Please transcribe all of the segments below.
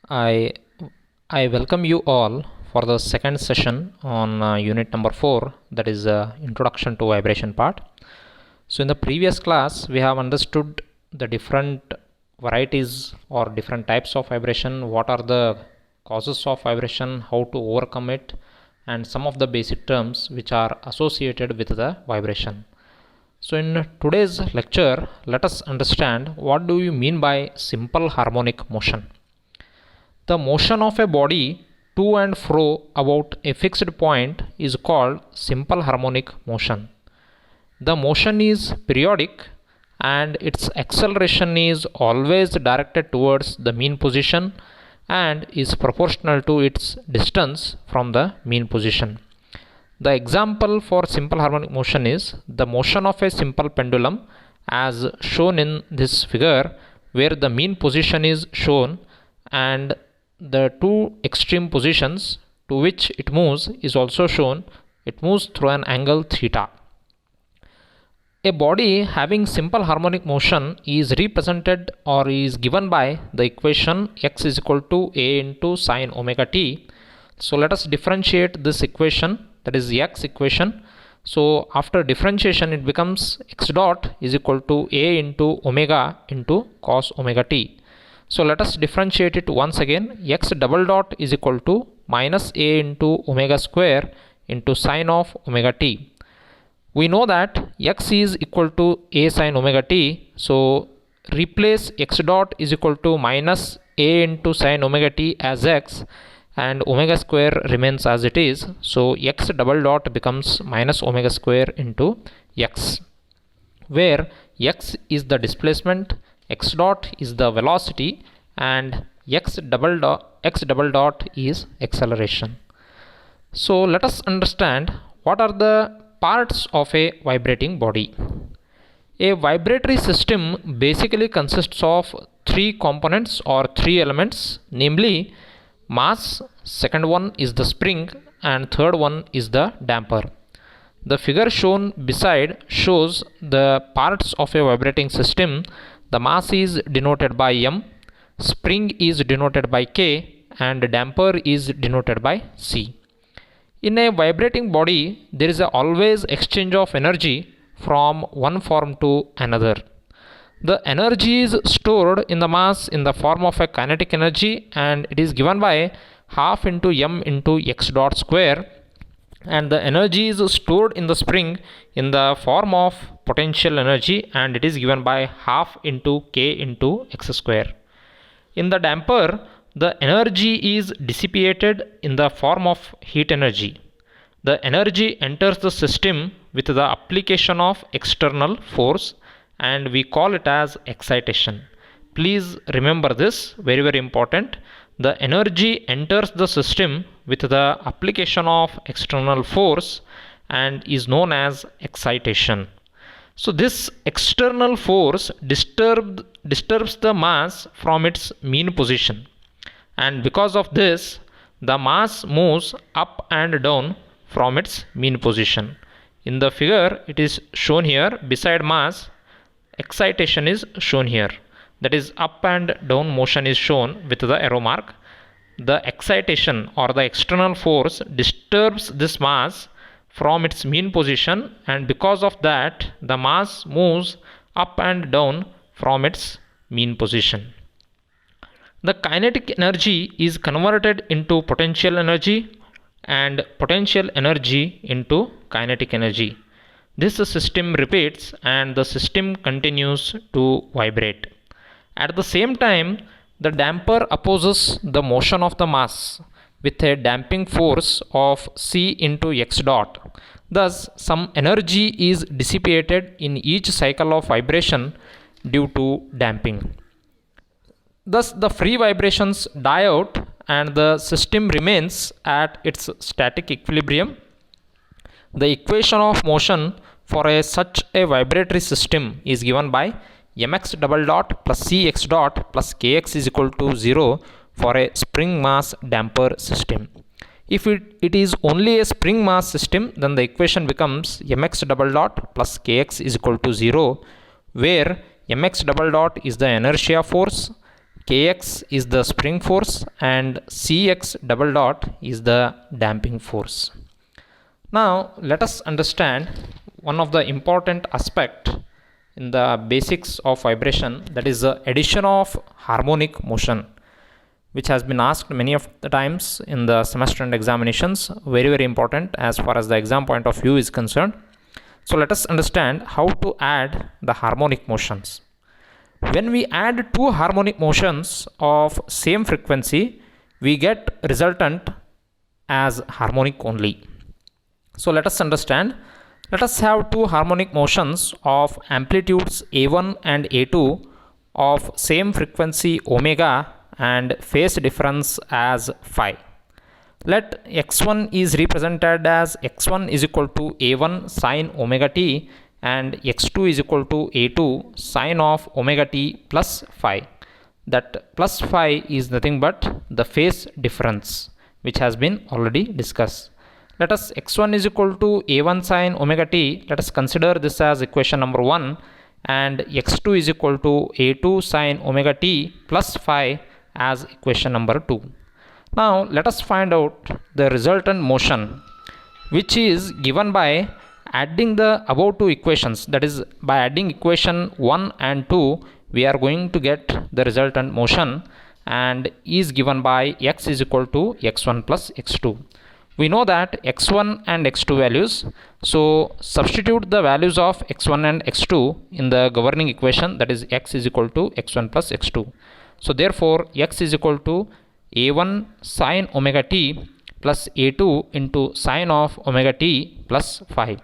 I I welcome you all for the second session on unit number 4, that is introduction to vibration part. So in the previous class we have understood the different varieties or different types of vibration, what are the causes of vibration, how to overcome it, and some of the basic terms which are associated with the vibration. So in today's lecture, let us understand what do you mean by simple harmonic motion. The motion of a body to and fro about a fixed point is called simple harmonic motion. The motion is periodic and its acceleration is always directed towards the mean position and is proportional to its distance from the mean position. The example for simple harmonic motion is the motion of a simple pendulum as shown in this figure, where the mean position is shown and the two extreme positions to which it moves is also shown. It moves through an angle theta. A body having simple harmonic motion is represented or is given by the equation x is equal to a into sine omega t. So let us differentiate this equation, that is the x equation. So after differentiation it becomes x dot is equal to a into omega into cos omega t. So let us differentiate it once again. X double dot is equal to minus a into omega square into sine of omega t. We know that x is equal to a sine omega t. So replace x dot is equal to minus a into sine omega t as x, and omega square remains as it is. So x double dot becomes minus omega square into x, where x is the displacement, x dot is the velocity, and x double dot is acceleration. So let us understand what are the parts of a vibrating body. A vibratory system basically consists of three components or three elements, namely mass, second one is the spring, and third one is the damper. The figure shown beside shows the parts of a vibrating system. The mass is denoted by m, spring is denoted by k, and damper is denoted by c. In a vibrating body, there is always exchange of energy from one form to another. The energy is stored in the mass in the form of a kinetic energy, and it is given by half into m into x dot square, and the energy is stored in the spring in the form of potential energy, and it is given by half into k into x square. In the damper, the energy is dissipated in the form of heat energy. The energy enters the system with the application of external force, and we call it as excitation. Please remember this, very very important. The energy enters the system with the application of external force and is known as excitation. So this external force disturbs the mass from its mean position, and because of this the mass moves up and down from its mean position. In the figure it is shown here, beside mass excitation is shown here, that is up and down motion is shown with the arrow mark. The excitation or the external force disturbs this mass from its mean position, and because of that the mass moves up and down from its mean position. The kinetic energy is converted into potential energy and potential energy into kinetic energy. This system repeats and the system continues to vibrate. At the same time, the damper opposes the motion of the mass with a damping force of c into x dot. Thus, some energy is dissipated in each cycle of vibration due to damping. Thus, the free vibrations die out and the system remains at its static equilibrium. The equation of motion for such a vibratory system is given by mx double dot plus cx dot plus kx is equal to 0 for a spring mass damper system. If it is only a spring mass system, then the equation becomes mx double dot plus kx is equal to 0, where mx double dot is the inertia force, Kx is the spring force and Cx double dot is the damping force. Now let us understand one of the important aspect in the basics of vibration, that is the addition of harmonic motion, which has been asked many of the times in the semester and examinations. Very important as far as the exam point of view is concerned. So let us understand how to add the harmonic motions. When we add two harmonic motions of same frequency, we get resultant as harmonic only. So let us understand. Let us have two harmonic motions of amplitudes A1 and A2 of same frequency omega and phase difference as phi. Let x1 is represented as x1 is equal to A1 sine omega t and x2 is equal to A2 sine of omega t plus phi. That plus phi is nothing but the phase difference, which has been already discussed. Let us x1 is equal to A1 sine omega t, let us consider this as equation number 1, and x2 is equal to A2 sine omega t plus phi as equation number 2. Now let us find out the resultant motion, which is given by adding the above two equations. That is, by adding equation 1 and 2, we are going to get the resultant motion, and is given by x is equal to x1 plus x2. We know that x1 and x2 values, so substitute the values of x1 and x2 in the governing equation, that is x is equal to x1 plus x2. So therefore x is equal to A1 sine omega t plus A2 into sine of omega t plus phi.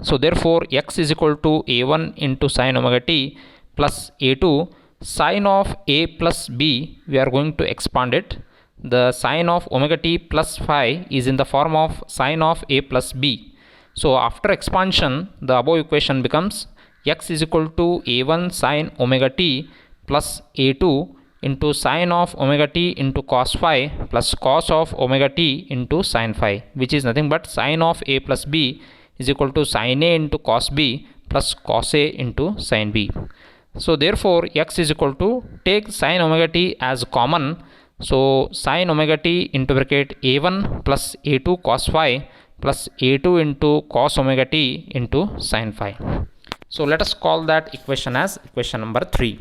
So therefore x is equal to A1 into sine omega t plus A2 sine of a plus b. We are going to expand it. The sine of omega t plus phi is in the form of sine of a plus b. So after expansion, the above equation becomes x is equal to A1 sine omega t plus A2 into sine of omega t into cos phi plus cos of omega t into sine phi, which is nothing but sine of a plus b is equal to sine a into cos b plus cos a into sine b. So therefore x is equal to, take sine omega t as common, so sine omega t into bracket A1 plus A2 cos phi plus A2 into cos omega t into sine phi. So let us call that equation as equation number 3.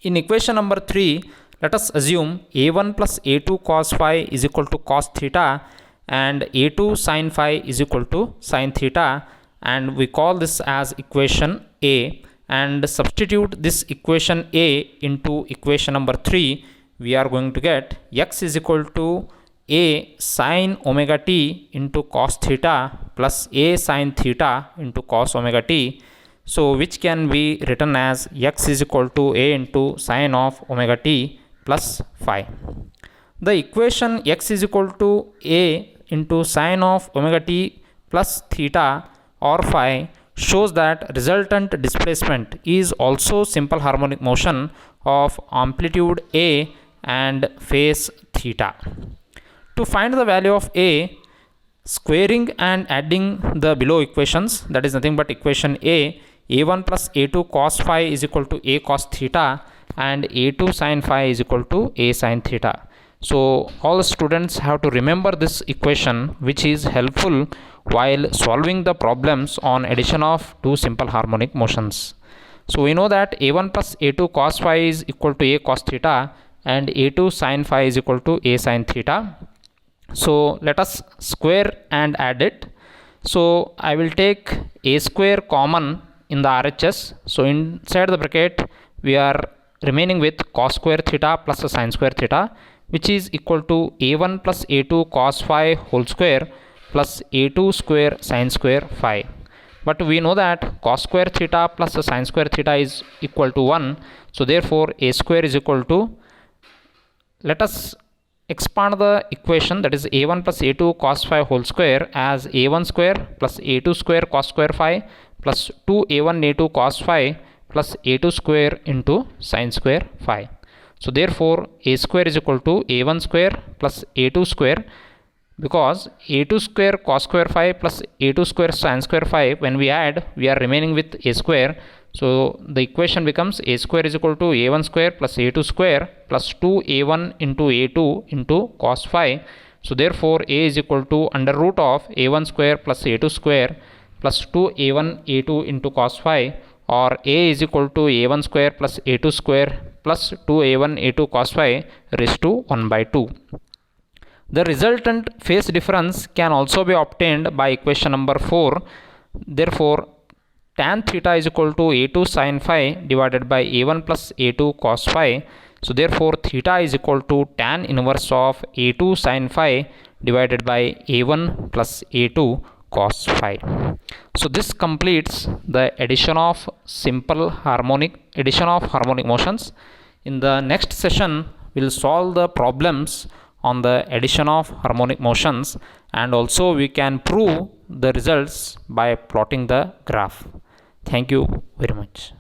In equation number 3, let us assume A1 plus A2 cos phi is equal to cos theta and A2 sine phi is equal to sine theta, and we call this as equation A, and substitute this equation A into equation number 3. We are going to get x is equal to a sine omega t into cos theta plus a sine theta into cos omega t, so which can be written as x is equal to a into sine of omega t plus phi. The equation x is equal to a into sine of omega t plus theta or phi shows that resultant displacement is also simple harmonic motion of amplitude a and phase theta. To find the value of a, squaring and adding the below equations, that is nothing but equation a, a1 plus a2 cos phi is equal to a cos theta and a2 sin phi is equal to a sin theta. So all students have to remember this equation, which is helpful while solving the problems on addition of two simple harmonic motions. So we know that a1 plus a2 cos phi is equal to a cos theta and a2 sin phi is equal to a sin theta. So let us square and add it. So I will take a square common in the RHS. So inside the bracket we are remaining with cos square theta plus a sin square theta, which is equal to a1 plus a2 cos phi whole square plus a2 square sin square phi. But we know that cos square theta plus a sin square theta is equal to 1. So therefore a square is equal to, let us expand the equation, that is a1 plus a2 cos phi whole square as a1 square plus a2 square cos square phi plus 2a1 a2 cos phi plus a2 square into sin square phi. So therefore a square is equal to a1 square plus a2 square, because a2 square cos square phi plus a2 square sin square phi, when we add we are remaining with a square. So the equation becomes a square is equal to a1 square plus a2 square plus 2a1 into a2 into cos phi. So therefore a is equal to under root of a1 square plus a2 square plus 2a1 a2 into cos phi, or a is equal to a1 square plus a2 square plus 2a1 a2 cos phi raised to 1 by 2. The resultant phase difference can also be obtained by equation number 4. Therefore tan theta is equal to a2 sin phi divided by a1 plus a2 cos phi. So therefore theta is equal to tan inverse of a2 sin phi divided by a1 plus a2 cos phi. So this completes the addition of harmonic motions. In the next session we'll solve the problems on the addition of harmonic motions, and also we can prove the results by plotting the graph. Thank you very much.